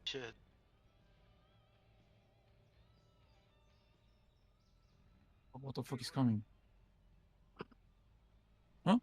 Shit. What the fuck is coming? Huh?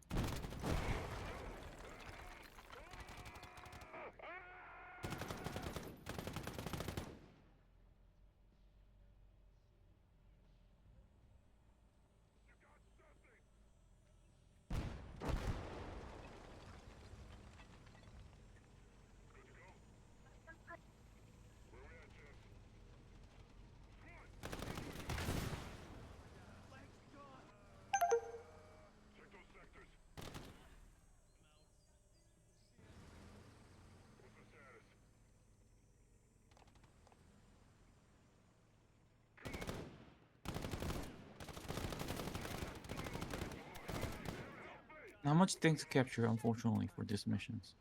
Not much things to capture, unfortunately, for these missions.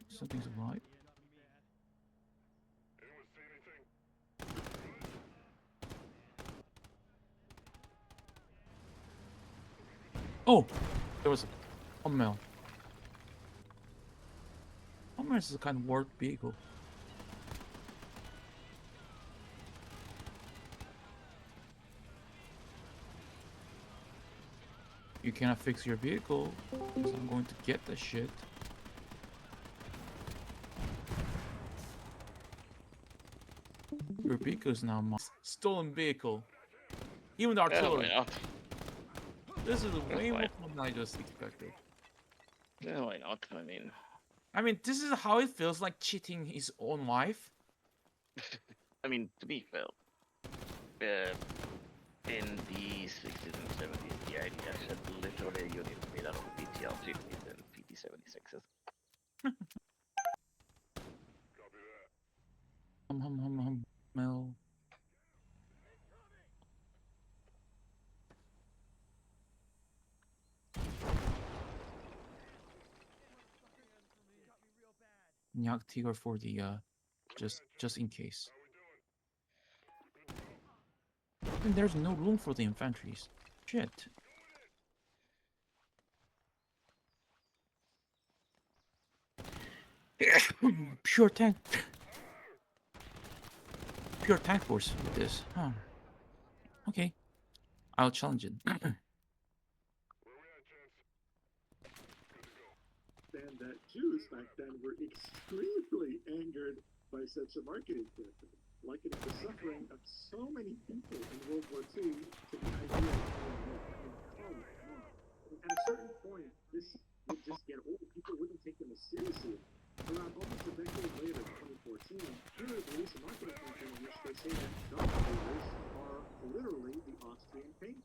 Something's alive. Oh! There was a Hummel. Hummel is a kind of work vehicle. You cannot fix your vehicle, because I'm going to get the shit. Your vehicle is now my stolen vehicle. Even the artillery. Yeah, why not? This is way more fine. fun than I just expected. Yeah, why not? I mean, this is how it feels like cheating his own life. To be fair, in the 60s and 70s, the idea had literally a unit made out of PTL 50s and PT 76s. Mel. Nyak Tigger for the just in case. And there's no room for the infantries. Shit. Pure tank. Pure tank force with this. Huh. Okay. I'll challenge it. And that Jews back then were extremely angered by such a marketing campaign, likening the suffering of so many people in World War II to the idea of come on. At a certain point, this would just get old. People wouldn't take them as seriously. Around almost a decade later, 2014, here is release a marketing campaign in which they say that gun dealers are literally the Austrian paint